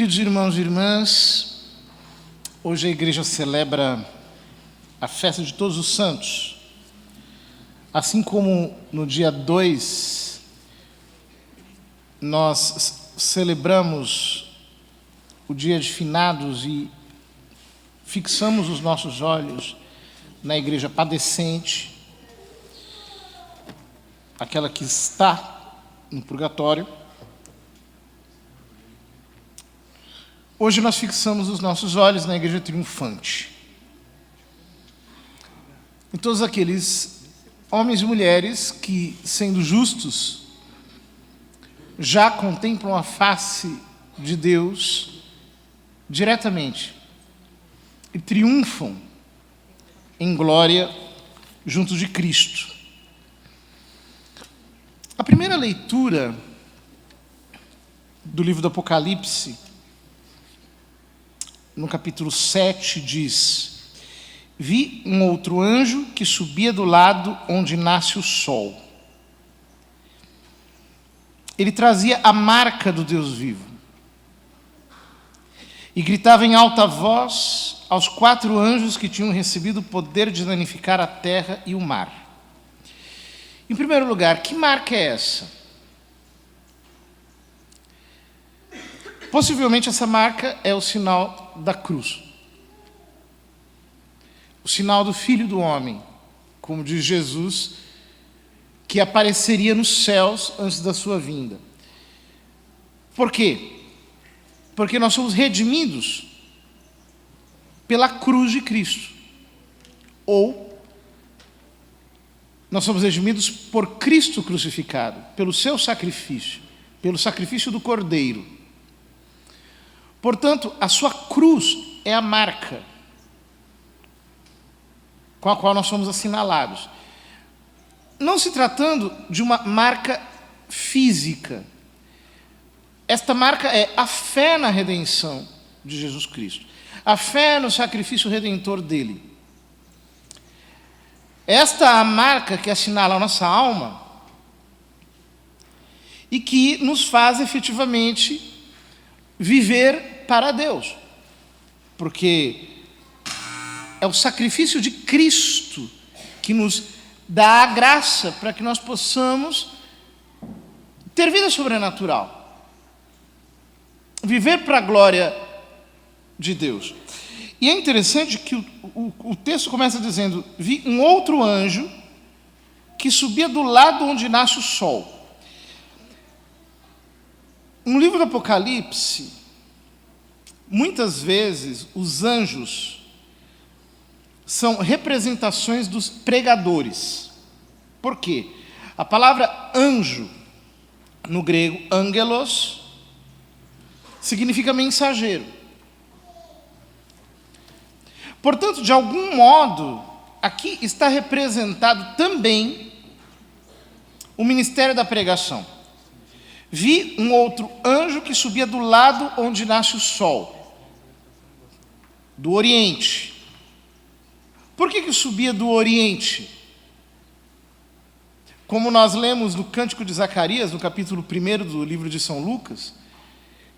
Queridos irmãos e irmãs, hoje a igreja celebra a festa de Todos os Santos. Assim como no dia 2, nós celebramos o dia de finados e fixamos os nossos olhos na igreja padecente, aquela que está no purgatório. Hoje nós fixamos os nossos olhos na igreja triunfante. Em todos aqueles homens e mulheres que, sendo justos, já contemplam a face de Deus diretamente e triunfam em glória junto de Cristo. A primeira leitura do livro do Apocalipse, no capítulo 7, diz: Vi um outro anjo que subia do lado onde nasce o sol. Ele trazia a marca do Deus vivo e gritava em alta voz aos 4 anjos que tinham recebido o poder de danificar a terra e o mar. Em primeiro lugar, que marca é essa? Possivelmente essa marca é o sinal da cruz. O sinal do Filho do Homem, como diz Jesus, que apareceria nos céus antes da sua vinda. Por quê? Porque nós somos redimidos pela cruz de Cristo. Ou nós somos redimidos por Cristo crucificado, pelo seu sacrifício, pelo sacrifício do Cordeiro. Portanto, a sua cruz é a marca com a qual nós somos assinalados. Não se tratando de uma marca física. Esta marca é a fé na redenção de Jesus Cristo. A fé no sacrifício redentor dele. Esta é a marca que assinala a nossa alma e que nos faz efetivamente viver para Deus, porque é o sacrifício de Cristo que nos dá a graça para que nós possamos ter vida sobrenatural, viver para a glória de Deus. E é interessante que o texto começa dizendo: vi um outro anjo que subia do lado onde nasce o sol. No livro do Apocalipse, muitas vezes os anjos são representações dos pregadores. Por quê? A palavra anjo, no grego, angelos, significa mensageiro. Portanto, de algum modo, aqui está representado também o ministério da pregação. Vi um outro anjo que subia do lado onde nasce o sol, do Oriente. Por que subia do Oriente? Como nós lemos no Cântico de Zacarias, no capítulo 1 do livro de São Lucas,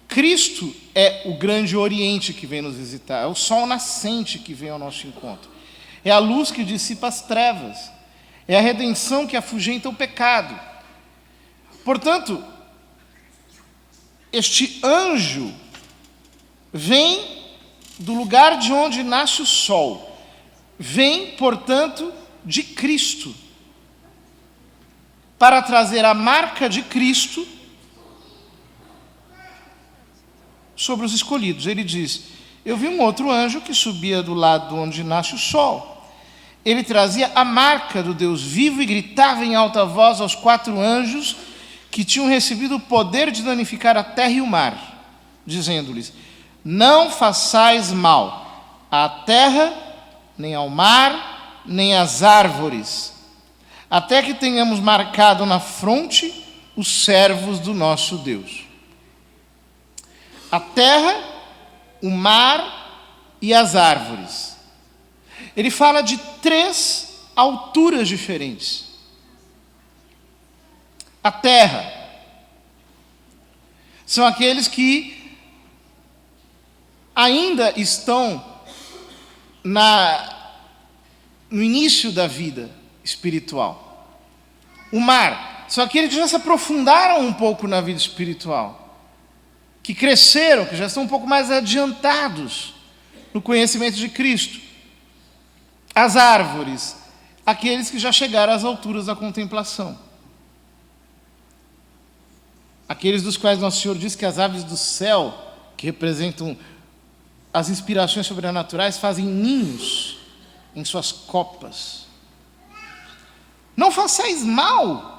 Cristo é o grande Oriente que vem nos visitar, é o sol nascente que vem ao nosso encontro, é a luz que dissipa as trevas, é a redenção que afugenta o pecado. Portanto, este anjo vem do lugar de onde nasce o sol, vem, portanto, de Cristo, para trazer a marca de Cristo sobre os escolhidos. Ele diz: eu vi um outro anjo que subia do lado onde nasce o sol. Ele trazia a marca do Deus vivo e gritava em alta voz aos 4 anjos que tinham recebido o poder de danificar a terra e o mar, dizendo-lhes: não façais mal à terra, nem ao mar, nem às árvores, até que tenhamos marcado na fronte os servos do nosso Deus. A terra, o mar e as árvores. Ele fala de 3 alturas diferentes. A terra são aqueles que ainda estão no início da vida espiritual. O mar são aqueles que já se aprofundaram um pouco na vida espiritual, que cresceram, que já estão um pouco mais adiantados no conhecimento de Cristo. As árvores, aqueles que já chegaram às alturas da contemplação. Aqueles dos quais Nosso Senhor diz que as aves do céu, que representam as inspirações sobrenaturais, fazem ninhos em suas copas. Não façais mal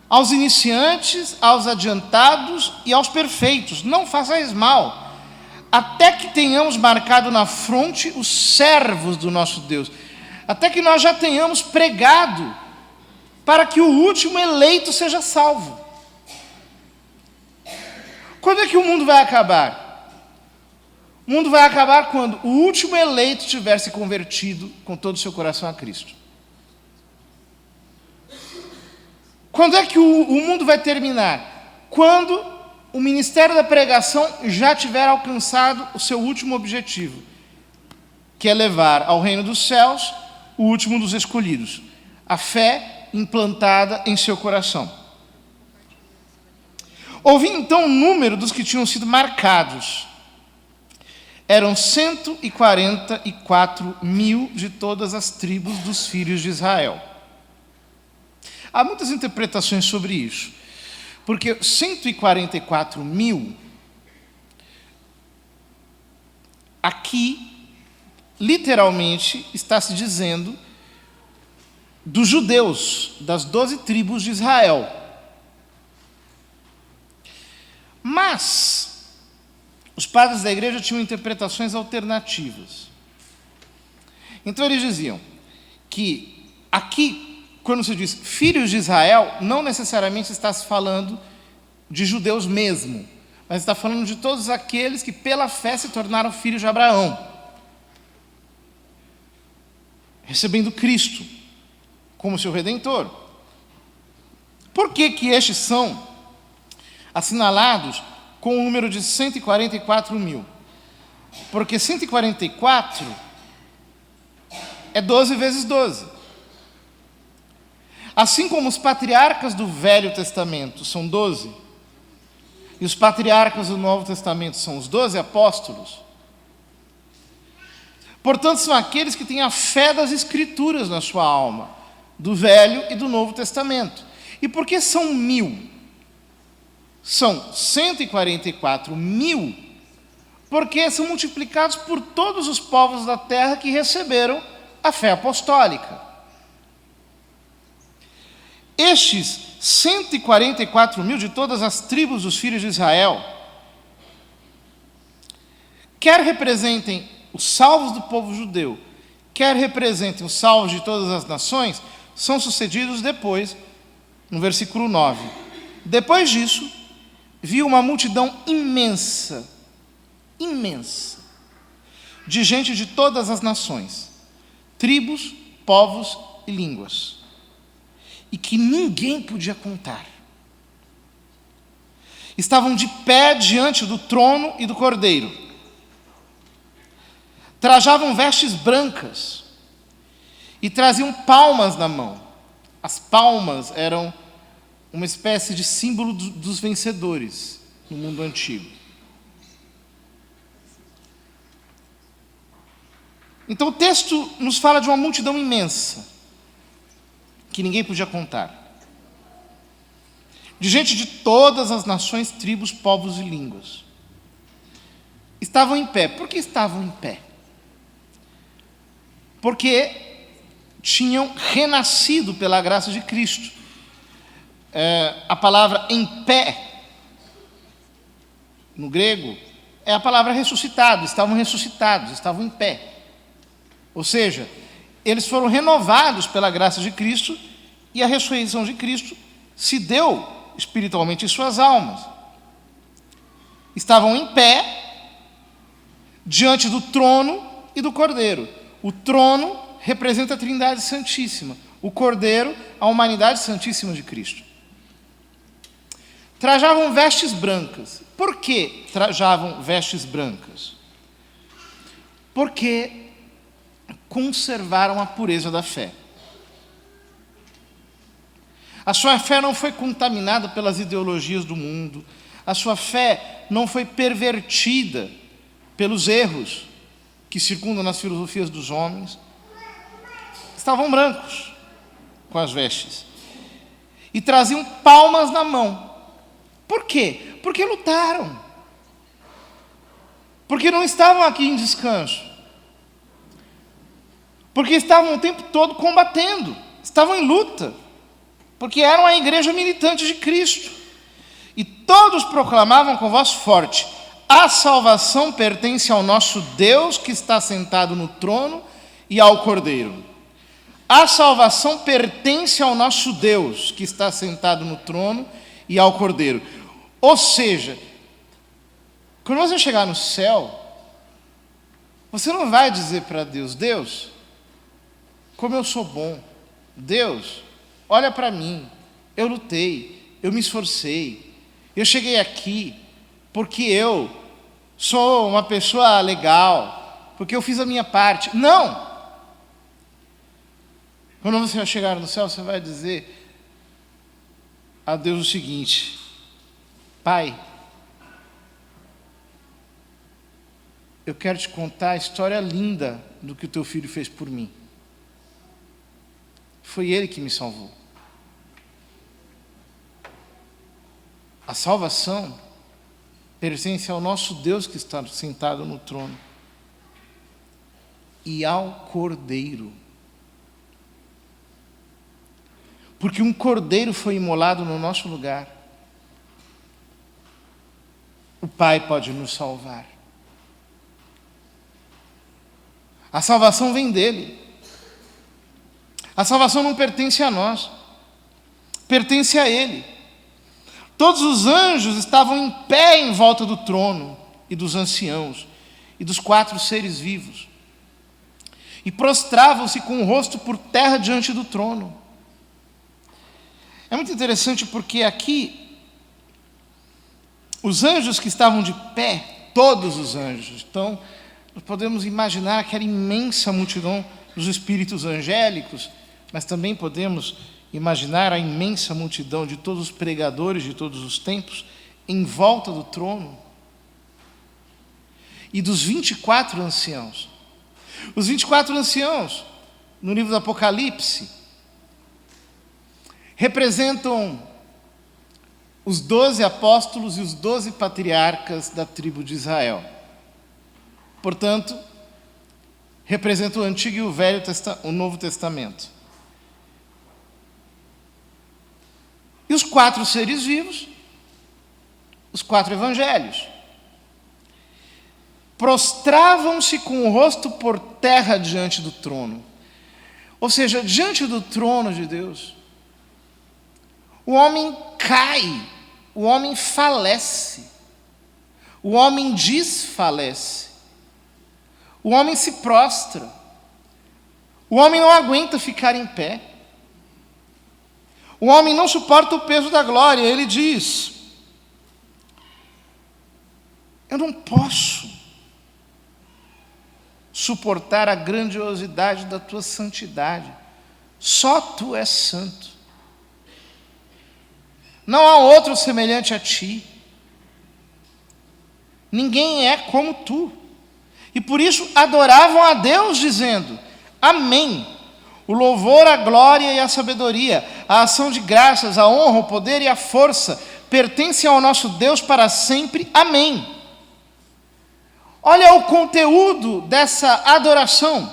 aos iniciantes, aos adiantados e aos perfeitos. Não façais mal, até que tenhamos marcado na fronte os servos do nosso Deus, até que nós já tenhamos pregado para que o último eleito seja salvo. Quando é que o mundo vai acabar? O mundo vai acabar quando o último eleito tiver se convertido com todo o seu coração a Cristo. Quando é que o mundo vai terminar? Quando o ministério da pregação já tiver alcançado o seu último objetivo, que é levar ao reino dos céus o último dos escolhidos, a fé implantada em seu coração. Ouvi então o número dos que tinham sido marcados. Eram 144 mil de todas as tribos dos filhos de Israel. Há muitas interpretações sobre isso, porque 144 mil, aqui, literalmente, está se dizendo dos judeus, das 12 tribos de Israel. Mas os padres da igreja tinham interpretações alternativas. Então eles diziam que aqui, quando se diz filhos de Israel, não necessariamente está se falando de judeus mesmo, mas está falando de todos aqueles que pela fé se tornaram filhos de Abraão, recebendo Cristo como seu Redentor. Por que que estes são assinalados com o número de 144 mil? Porque 144 é 12 vezes 12. Assim como os patriarcas do Velho Testamento são 12, e os patriarcas do Novo Testamento são os 12 apóstolos, portanto, são aqueles que têm a fé das Escrituras na sua alma, do Velho e do Novo Testamento. E por que são 1000? São 144 mil, porque são multiplicados por todos os povos da terra que receberam a fé apostólica. Estes 144 mil de todas as tribos dos filhos de Israel, quer representem os salvos do povo judeu, quer representem os salvos de todas as nações, são sucedidos depois, no versículo 9. Depois disso, viu uma multidão imensa, de gente de todas as nações, tribos, povos e línguas, e que ninguém podia contar. Estavam de pé diante do trono e do Cordeiro. Trajavam vestes brancas e traziam palmas na mão. As palmas eram uma espécie de símbolo dos vencedores no mundo antigo. Então o texto nos fala de uma multidão imensa, que ninguém podia contar, de gente de todas as nações, tribos, povos e línguas. Estavam em pé. Por que estavam em pé? Porque tinham renascido pela graça de Cristo. A palavra em pé, no grego, é a palavra ressuscitado. Estavam ressuscitados, estavam em pé. Ou seja, eles foram renovados pela graça de Cristo e a ressurreição de Cristo se deu espiritualmente em suas almas. Estavam em pé diante do trono e do Cordeiro. O trono representa a Trindade Santíssima, o Cordeiro, a humanidade santíssima de Cristo. trajavam vestes brancas. Por que trajavam vestes brancas? Porque conservaram a pureza da fé. A sua fé não foi contaminada pelas ideologias do mundo. A sua fé não foi pervertida pelos erros que circundam nas filosofias dos homens. Estavam brancos com as vestes. E traziam palmas na mão. Por quê? Porque lutaram. Porque não estavam aqui em descanso. Porque estavam o tempo todo combatendo. Estavam em luta. Porque eram a igreja militante de Cristo. E todos proclamavam com voz forte: a salvação pertence ao nosso Deus que está sentado no trono e ao Cordeiro. A salvação pertence ao nosso Deus que está sentado no trono e ao Cordeiro. Ou seja, quando você chegar no céu, você não vai dizer para Deus: Deus, como eu sou bom. Deus, olha para mim, eu lutei, eu me esforcei, eu cheguei aqui porque eu sou uma pessoa legal, porque eu fiz a minha parte. Não! Quando você vai chegar no céu, você vai dizer a Deus o seguinte: Pai, eu quero te contar a história linda do que o teu filho fez por mim. Foi ele que me salvou. A salvação pertence ao nosso Deus que está sentado no trono e ao Cordeiro. Porque um cordeiro foi imolado no nosso lugar. O Pai pode nos salvar. A salvação vem dele. A salvação não pertence a nós. Pertence a ele. Todos os anjos estavam em pé em volta do trono e dos anciãos e dos 4 seres vivos. E prostravam-se com o rosto por terra diante do trono. É muito interessante porque aqui, os anjos que estavam de pé, todos os anjos, então, nós podemos imaginar aquela imensa multidão dos espíritos angélicos, mas também podemos imaginar a imensa multidão de todos os pregadores de todos os tempos em volta do trono e dos 24 anciãos. Os 24 anciãos, no livro do Apocalipse, representam os 12 apóstolos e os 12 patriarcas da tribo de Israel. Portanto, representam o Antigo e o Novo Testamento. E os 4 seres vivos, os 4 evangelhos, prostravam-se com o rosto por terra diante do trono. Ou seja, diante do trono de Deus, o homem cai, o homem falece, o homem desfalece, o homem se prostra, o homem não aguenta ficar em pé, o homem não suporta o peso da glória. Ele diz: eu não posso suportar a grandiosidade da tua santidade, só tu és santo. Não há outro semelhante a ti. Ninguém é como tu. E por isso adoravam a Deus, dizendo: amém. O louvor, a glória e a sabedoria, a ação de graças, a honra, o poder e a força pertencem ao nosso Deus para sempre. Amém. Olha o conteúdo dessa adoração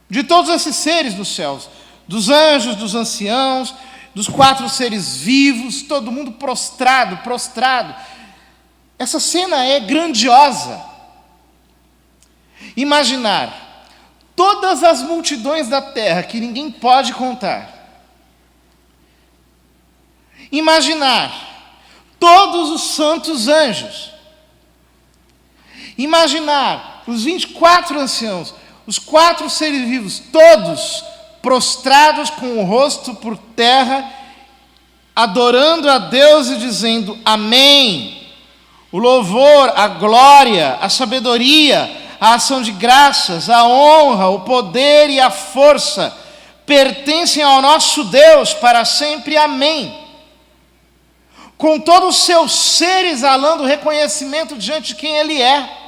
de todos esses seres dos céus, dos anjos, dos anciãos, dos 4 seres vivos, todo mundo prostrado. Essa cena é grandiosa. Imaginar todas as multidões da terra que ninguém pode contar. Imaginar todos os santos anjos. Imaginar os 24 anciãos, os 4 seres vivos, todos prostrados com o rosto por terra adorando a Deus e dizendo amém. O louvor, a glória, a sabedoria, a ação de graças, a honra, o poder e a força pertencem ao nosso Deus para sempre, amém. Com todo o seu ser exalando o reconhecimento diante de quem Ele é.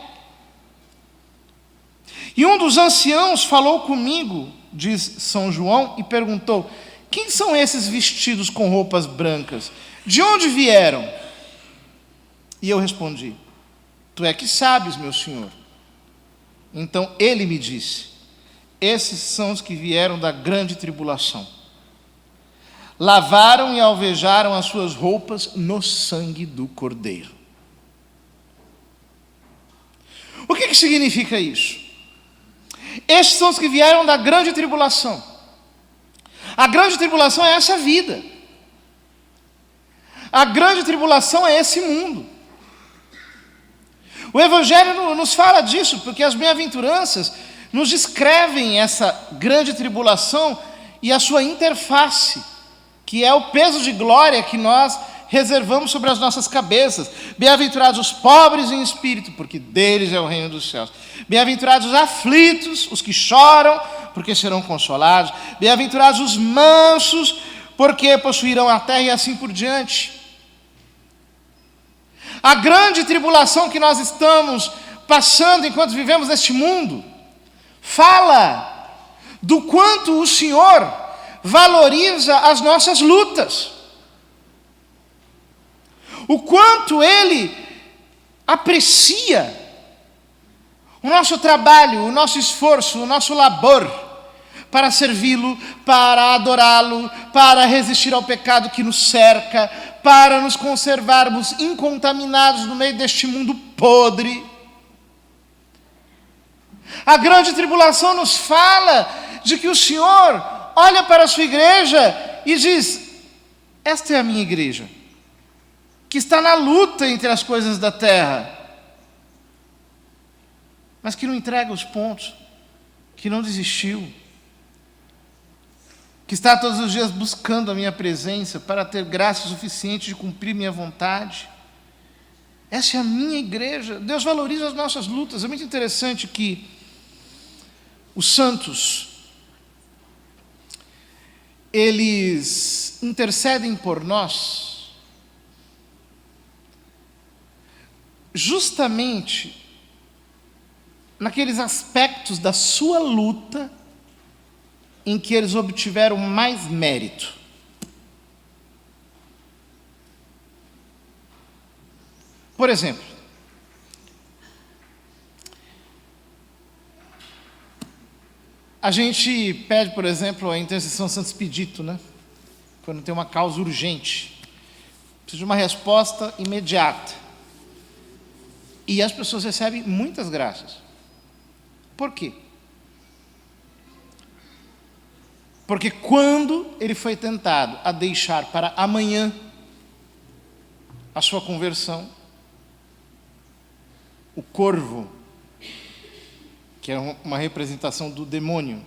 E um dos anciãos falou comigo, diz São João, e perguntou: quem são esses vestidos com roupas brancas? De onde vieram? E eu respondi: tu é que sabes, meu senhor. Então ele me disse: esses são os que vieram da grande tribulação. Lavaram e alvejaram as suas roupas no sangue do Cordeiro. O que significa isso? Estes são os que vieram da grande tribulação. A grande tribulação é essa vida. A grande tribulação é esse mundo. O Evangelho nos fala disso, porque as bem-aventuranças nos descrevem essa grande tribulação e a sua interface, que é o peso de glória que nós reservamos sobre as nossas cabeças. Bem-aventurados os pobres em espírito, porque deles é o reino dos céus. Bem-aventurados os aflitos, os que choram, porque serão consolados. Bem-aventurados os mansos, porque possuirão a terra, e assim por diante. A grande tribulação que nós estamos passando enquanto vivemos neste mundo fala do quanto o Senhor valoriza as nossas lutas, o quanto Ele aprecia o nosso trabalho, o nosso esforço, o nosso labor para servi-lo, para adorá-lo, para resistir ao pecado que nos cerca, para nos conservarmos incontaminados no meio deste mundo podre. A grande tribulação nos fala de que o Senhor olha para a sua igreja e diz: esta é a minha igreja, que está na luta entre as coisas da terra, mas que não entrega os pontos, que não desistiu, que está todos os dias buscando a minha presença para ter graça suficiente de cumprir minha vontade. Essa é a minha igreja. Deus valoriza as nossas lutas. É muito interessante que os santos, eles intercedem por nós justamente naqueles aspectos da sua luta em que eles obtiveram mais mérito. Por exemplo, a gente pede, por exemplo, a intercessão Santo Expedito, né? Quando tem uma causa urgente, precisa de uma resposta imediata. E as pessoas recebem muitas graças. Por quê? Porque quando ele foi tentado a deixar para amanhã a sua conversão, o corvo, que é uma representação do demônio,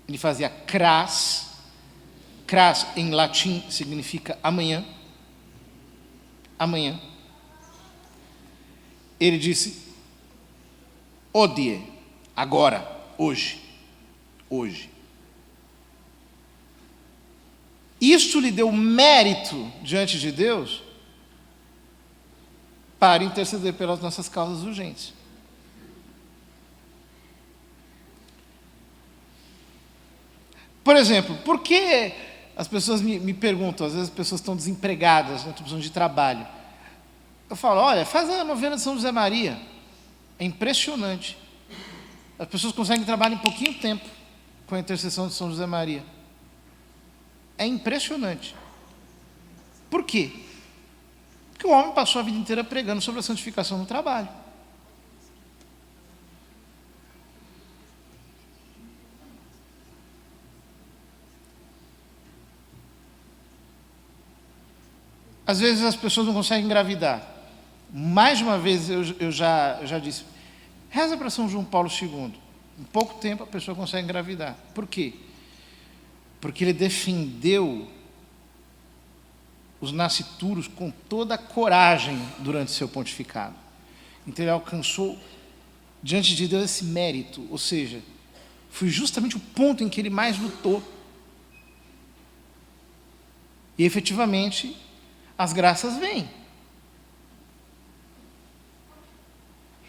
ele fazia cras. Cras em latim significa amanhã. Amanhã. Ele disse: odie, agora, hoje. Hoje. Isso lhe deu mérito diante de Deus para interceder pelas nossas causas urgentes. Por exemplo, por que as pessoas me perguntam, às vezes as pessoas estão desempregadas, estão precisando de trabalho. Eu falo: olha, faz a novena de São José Maria. É impressionante. As pessoas conseguem trabalhar em pouquinho tempo com a intercessão de São José Maria. É impressionante. Por quê? Porque o homem passou a vida inteira pregando sobre a santificação no trabalho. Às vezes as pessoas não conseguem engravidar. Mais de uma vez eu já disse: reza para São João Paulo II. Em pouco tempo a pessoa consegue engravidar. Por quê? Porque ele defendeu os nascituros com toda a coragem durante seu pontificado. Então ele alcançou diante de Deus esse mérito, ou seja, foi justamente o ponto em que ele mais lutou. E efetivamente as graças vêm.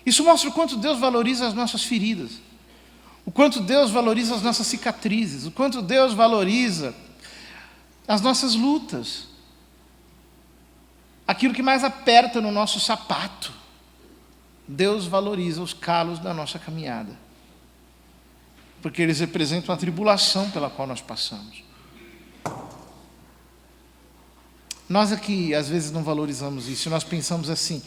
Isso mostra o quanto Deus valoriza as nossas feridas, o quanto Deus valoriza as nossas cicatrizes, o quanto Deus valoriza as nossas lutas, aquilo que mais aperta no nosso sapato. Deus valoriza os calos da nossa caminhada, porque eles representam a tribulação pela qual nós passamos. Nós aqui, às vezes, não valorizamos isso, nós pensamos assim: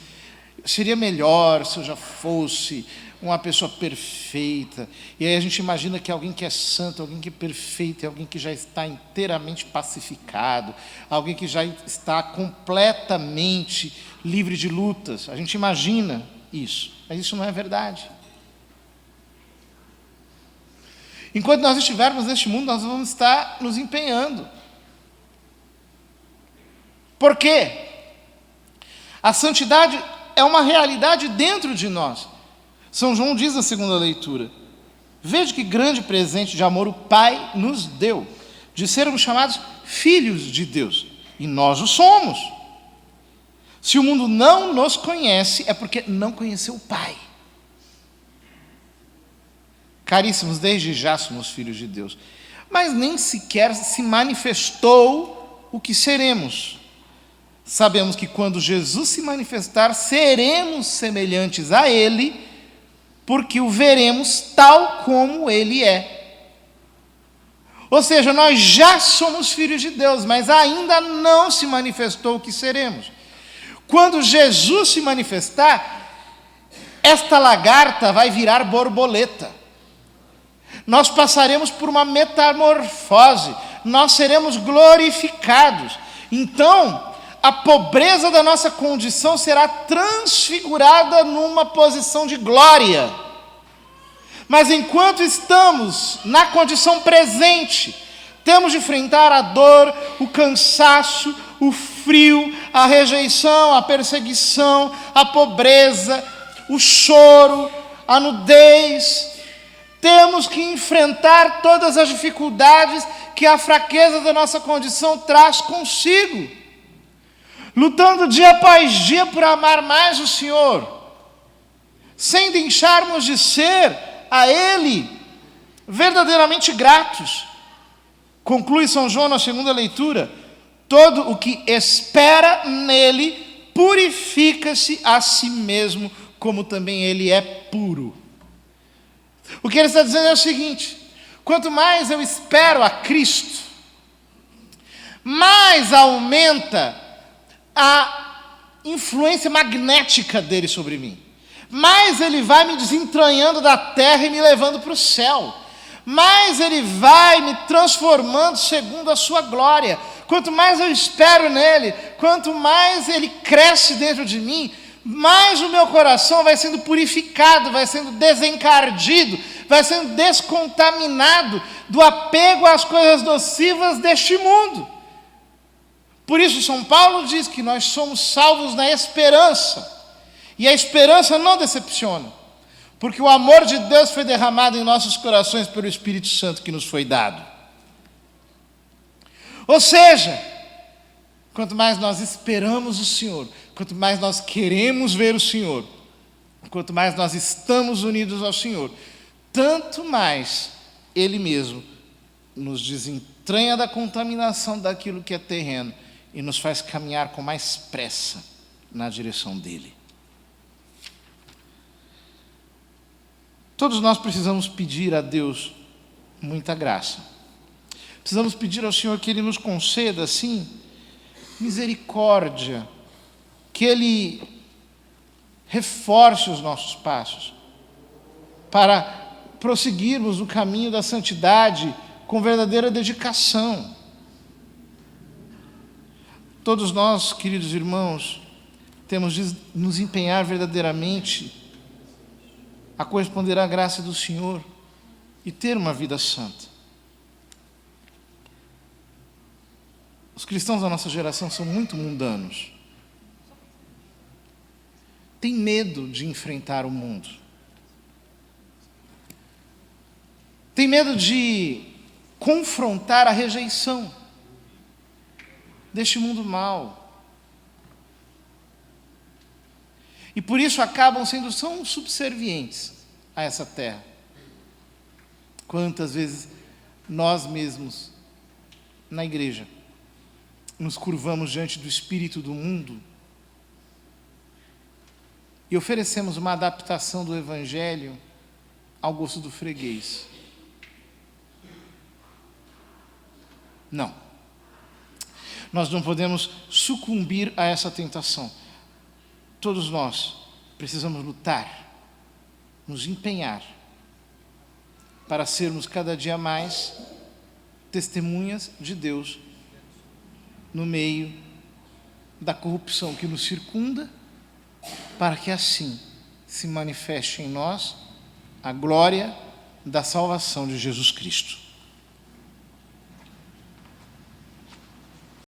seria melhor se eu já fosse uma pessoa perfeita. E aí a gente imagina que alguém que é santo, alguém que é perfeito, é alguém que já está inteiramente pacificado, alguém que já está completamente livre de lutas. A gente imagina isso, mas isso não é verdade. Enquanto nós estivermos neste mundo, nós vamos estar nos empenhando. Por quê? A santidade é uma realidade dentro de nós. São João diz na segunda leitura: veja que grande presente de amor o Pai nos deu, de sermos chamados filhos de Deus, e nós o somos. Se o mundo não nos conhece, é porque não conheceu o Pai. Caríssimos, desde já somos filhos de Deus, mas nem sequer se manifestou o que seremos. Sabemos que quando Jesus se manifestar, seremos semelhantes a Ele, porque o veremos tal como Ele é. Ou seja, nós já somos filhos de Deus, mas ainda não se manifestou o que seremos. Quando Jesus se manifestar, esta lagarta vai virar borboleta. Nós passaremos por uma metamorfose, nós seremos glorificados. Então, a pobreza da nossa condição será transfigurada numa posição de glória. Mas enquanto estamos na condição presente, temos de enfrentar a dor, o cansaço, o frio, a rejeição, a perseguição, a pobreza, o choro, a nudez. Temos que enfrentar todas as dificuldades que a fraqueza da nossa condição traz consigo, lutando dia após dia por amar mais o Senhor, sem deixarmos de ser a Ele verdadeiramente gratos. Conclui São João na segunda leitura: todo o que espera nele purifica-se a si mesmo, como também ele é puro. O que ele está dizendo é o seguinte: quanto mais eu espero a Cristo, mais aumenta a influência magnética dele sobre mim, mais ele vai me desentranhando da terra e me levando para o céu, mais ele vai me transformando segundo a sua glória. Quanto mais eu espero nele, quanto mais ele cresce dentro de mim, mais o meu coração vai sendo purificado, vai sendo desencardido, vai sendo descontaminado do apego às coisas nocivas deste mundo. Por isso São Paulo diz que nós somos salvos na esperança, e a esperança não decepciona, porque o amor de Deus foi derramado em nossos corações pelo Espírito Santo que nos foi dado. Ou seja, quanto mais nós esperamos o Senhor, quanto mais nós queremos ver o Senhor, quanto mais nós estamos unidos ao Senhor, tanto mais Ele mesmo nos desentranha da contaminação daquilo que é terreno e nos faz caminhar com mais pressa na direção dEle. Todos nós precisamos pedir a Deus muita graça. Precisamos pedir ao Senhor que Ele nos conceda, sim, misericórdia, que Ele reforce os nossos passos, para prosseguirmos no caminho da santidade com verdadeira dedicação. Todos nós, queridos irmãos, temos de nos empenhar verdadeiramente a corresponder à graça do Senhor e ter uma vida santa. Os cristãos da nossa geração são muito mundanos. Tem medo de enfrentar o mundo. Tem medo de confrontar a rejeição deste mundo mau. E por isso acabam sendo tão subservientes a essa terra. Quantas vezes nós mesmos, na igreja, nos curvamos diante do espírito do mundo e oferecemos uma adaptação do evangelho ao gosto do freguês. Não. Nós não podemos sucumbir a essa tentação. Todos nós precisamos lutar, nos empenhar para sermos cada dia mais testemunhas de Deus no meio da corrupção que nos circunda, para que assim se manifeste em nós a glória da salvação de Jesus Cristo.